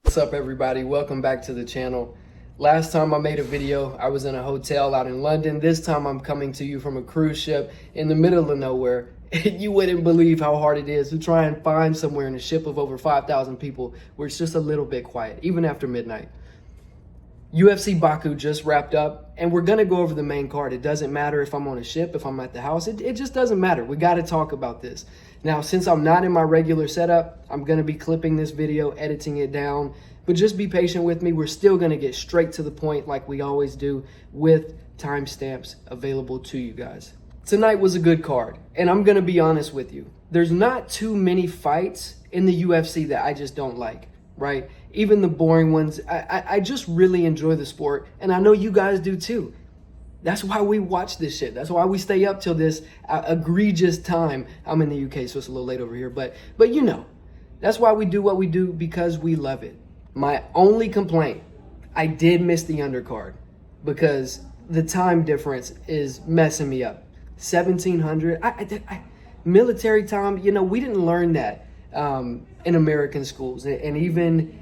What's up, everybody? Welcome back to the channel. Last time I made a video, I was in a hotel out in London. This time I'm coming to you from a cruise ship in the middle of nowhere. You wouldn't believe how hard it is to try and find somewhere in a ship of over 5,000 people where it's just a little bit quiet, even after midnight. UFC Baku just wrapped up, and we're gonna go over the main card. It doesn't matter if I'm on a ship, if I'm at the house, it just doesn't matter. We gotta talk about this. Now, since I'm not in my regular setup, I'm gonna be clipping this video, editing it down, but just be patient with me. We're still gonna get straight to the point like we always do with timestamps available to you guys. Tonight was a good card, and I'm gonna be honest with you. There's not too many fights in the UFC that I just don't like, right? Even the boring ones, I just really enjoy the sport, and I know you guys do too. That's why we watch this shit. That's why we stay up till this egregious time. I'm in the UK, so it's a little late over here, but you know, that's why we do what we do, because we love it. My only complaint, I did miss the undercard because the time difference is messing me up. 1700, military time, you know, we didn't learn that in American schools, and even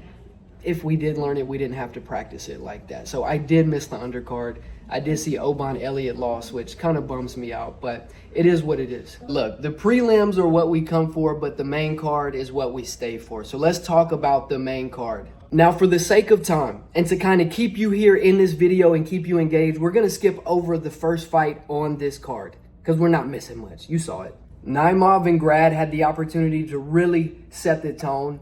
if we did learn it, we didn't have to practice it like that. So I did miss the undercard. I did see Oban Elliott lost, which kind of bums me out, but it is what it is. Look, the prelims are what we come for, but the main card is what we stay for. So let's talk about the main card. Now, for the sake of time, and to kind of keep you here in this video and keep you engaged, we're gonna skip over the first fight on this card, because we're not missing much. You saw it. Naimov and Grad had the opportunity to really set the tone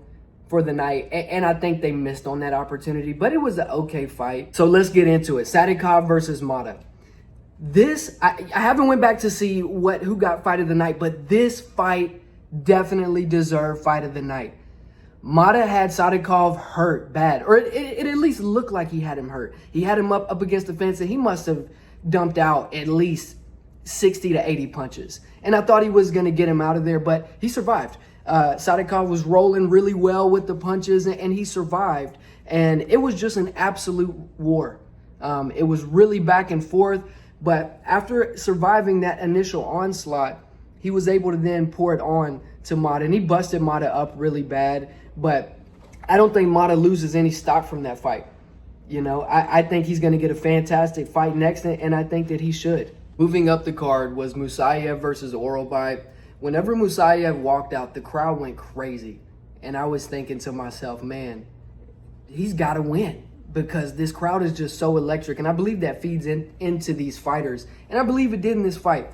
for the night, and I think they missed on that opportunity, but it was an okay fight. So let's get into it. Sadykhov versus Motta. This, I haven't went back to see who got fight of the night, but this fight definitely deserved fight of the night. Motta had Sadykhov hurt bad, or it at least looked like he had him hurt. He had him up against the fence, and he must have dumped out at least 60 to 80 punches. And I thought he was gonna get him out of there, but he survived. Sadykhov was rolling really well with the punches, and he survived. And it was just an absolute war. It was really back and forth, but after surviving that initial onslaught, he was able to then pour it on to Motta, and he busted Motta up really bad. But I don't think Motta loses any stock from that fight. You know, I think he's gonna get a fantastic fight next, and I think that he should. Moving up the card was Musayev versus Orolbai. Whenever Musayev walked out, the crowd went crazy. And I was thinking to myself, man, he's got to win, because this crowd is just so electric. And I believe that feeds into these fighters. And I believe it did in this fight.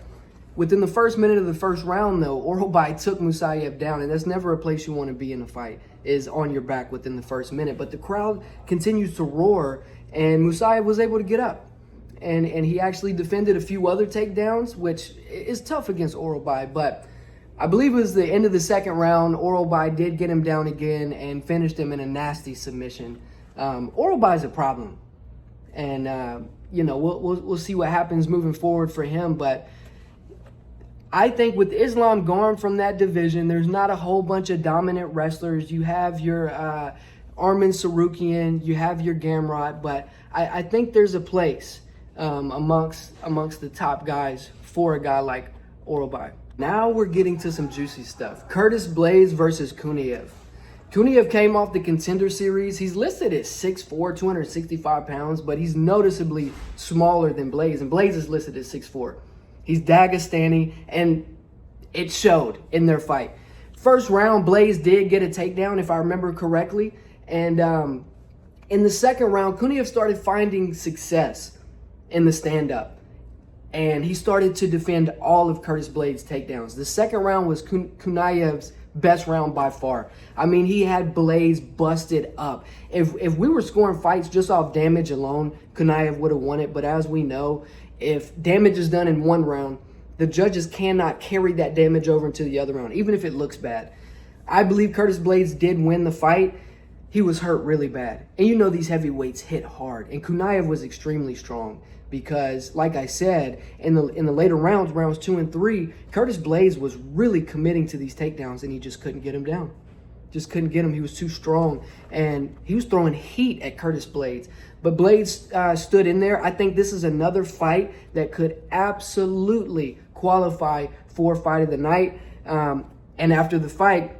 Within the first minute of the first round, though, Orolbai took Musayev down. And that's never a place you want to be in a fight, is on your back within the first minute. But the crowd continues to roar, and Musayev was able to get up. And he actually defended a few other takedowns, which is tough against Orolbai. But I believe it was the end of the second round. Orolbai did get him down again and finished him in a nasty submission. Orolbai is a problem, and you know, we'll see what happens moving forward for him. But I think with Islam gone from that division, there's not a whole bunch of dominant wrestlers. You have your Arman Sarukian, you have your Gamrot, but I think there's a place amongst the top guys for a guy like Orolbai. Now we're getting to some juicy stuff. Curtis Blaydes versus Kuniev. Kuniev came off the Contender series. He's listed at 6'4", 265 pounds, but he's noticeably smaller than Blaydes, and Blaydes is listed at 6'4". He's Dagestani, and it showed in their fight. First round, Blaydes did get a takedown, if I remember correctly, and in the second round, Kuniev started finding success in the stand-up, and he started to defend all of Curtis Blaydes' takedowns. The second round was Kuniev's best round by far. I mean, he had Blaydes busted up. If we were scoring fights just off damage alone, Kuniev would have won it. But as we know, if damage is done in one round, the judges cannot carry that damage over into the other round, even if it looks bad. I believe Curtis Blaydes did win the fight. He was hurt really bad. And you know these heavyweights hit hard. And Kuniev was extremely strong. Because, like I said, in the later rounds, rounds 2 and 3, Curtis Blaydes was really committing to these takedowns, and he just couldn't get him down. Just couldn't get him. He was too strong, and he was throwing heat at Curtis Blaydes. But Blaydes stood in there. I think this is another fight that could absolutely qualify for fight of the night. And after the fight,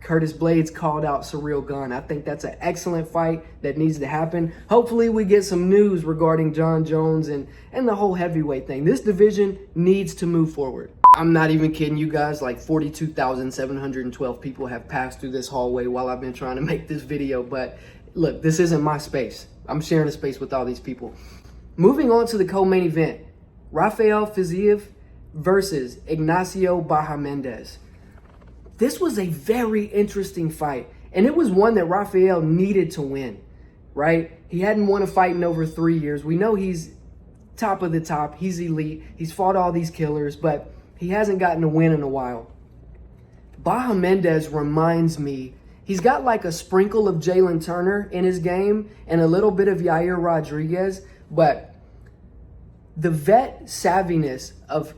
Curtis Blaydes called out Surreal Gun. I think that's an excellent fight that needs to happen. Hopefully we get some news regarding John Jones and the whole heavyweight thing. This division needs to move forward. I'm not even kidding you guys, like 42,712 people have passed through this hallway while I've been trying to make this video. But look, this isn't my space. I'm sharing a space with all these people. Moving on to the co-main event, Rafael Fiziev versus Ignacio Bahamondes. This was a very interesting fight, and it was one that Rafael needed to win, right? He hadn't won a fight in over 3 years. We know he's top of the top. He's elite. He's fought all these killers, but he hasn't gotten a win in a while. Bahamondes reminds me, he's got like a sprinkle of Jalen Turner in his game and a little bit of Yair Rodriguez, but the vet savviness of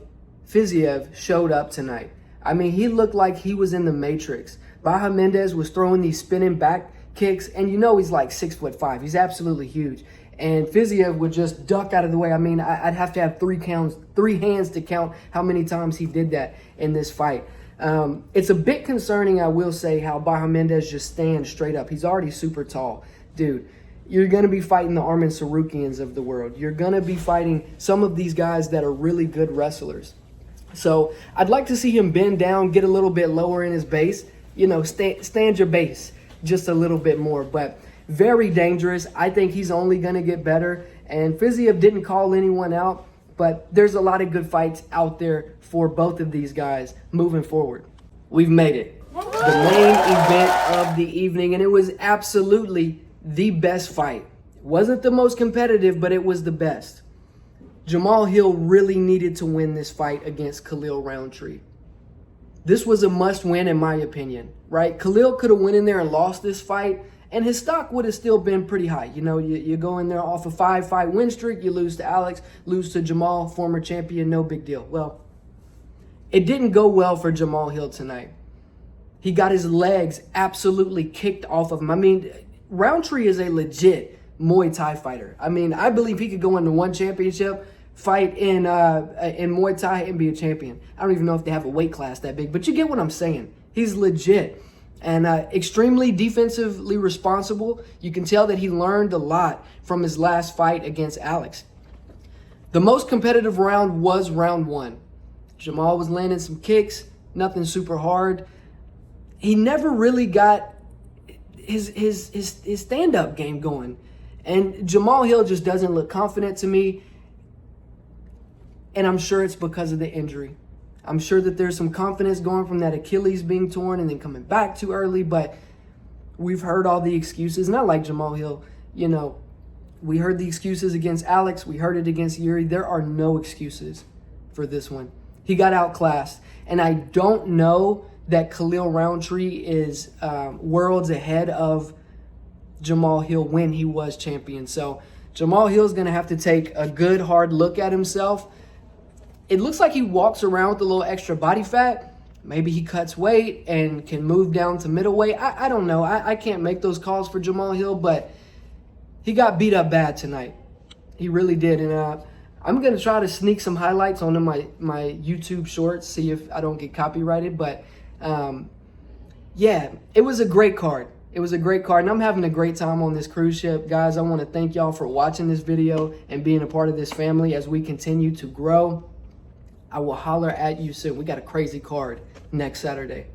Fiziev showed up tonight. I mean, he looked like he was in the Matrix. Bahamondes was throwing these spinning back kicks, and you know he's like 6'5". He's absolutely huge. And Fiziev would just duck out of the way. I mean, I'd have to have three hands to count how many times he did that in this fight. It's a bit concerning, I will say, how Bahamondes just stands straight up. He's already super tall. Dude, you're going to be fighting the Arman Sarukians of the world. You're going to be fighting some of these guys that are really good wrestlers. So I'd like to see him bend down, get a little bit lower in his base. You know, stand your base just a little bit more. But very dangerous. I think he's only going to get better. And Fiziev didn't call anyone out. But there's a lot of good fights out there for both of these guys moving forward. We've made it. The main event of the evening. And it was absolutely the best fight. Wasn't the most competitive, but it was the best. Jamahal Hill really needed to win this fight against Khalil Rountree. This was a must-win in my opinion, right? Khalil could have went in there and lost this fight, and his stock would have still been pretty high. You know, you go in there off a 5-fight win streak, you lose to Alex, lose to Jamahal, former champion, no big deal. Well, it didn't go well for Jamahal Hill tonight. He got his legs absolutely kicked off of him. I mean, Rountree is a legit Muay Thai fighter. I mean, I believe he could go into one championship fight in Muay Thai and be a champion. I don't even know if they have a weight class that big, but you get what I'm saying. He's legit and extremely defensively responsible. You can tell that he learned a lot from his last fight against Alex. The most competitive round was round 1. Jamahal was landing some kicks, nothing super hard. He never really got his stand-up game going. And Jamahal Hill just doesn't look confident to me. And I'm sure it's because of the injury. I'm sure that there's some confidence going from that Achilles being torn and then coming back too early. But we've heard all the excuses. Not like Jamahal Hill. You know, we heard the excuses against Alex. We heard it against Yuri. There are no excuses for this one. He got outclassed. And I don't know that Khalil Rountree is worlds ahead of Jamahal Hill when he was champion. So Jamahal Hill's going to have to take a good hard look at himself. It looks like he walks around with a little extra body fat. Maybe he cuts weight and can move down to middleweight. I don't know. I can't make those calls for Jamahal Hill, but he got beat up bad tonight. He really did. And I'm going to try to sneak some highlights onto my YouTube shorts, see if I don't get copyrighted. But yeah, it was a great card. It was a great card, and I'm having a great time on this cruise ship. Guys, I want to thank y'all for watching this video and being a part of this family as we continue to grow. I will holler at you soon. We got a crazy card next Saturday.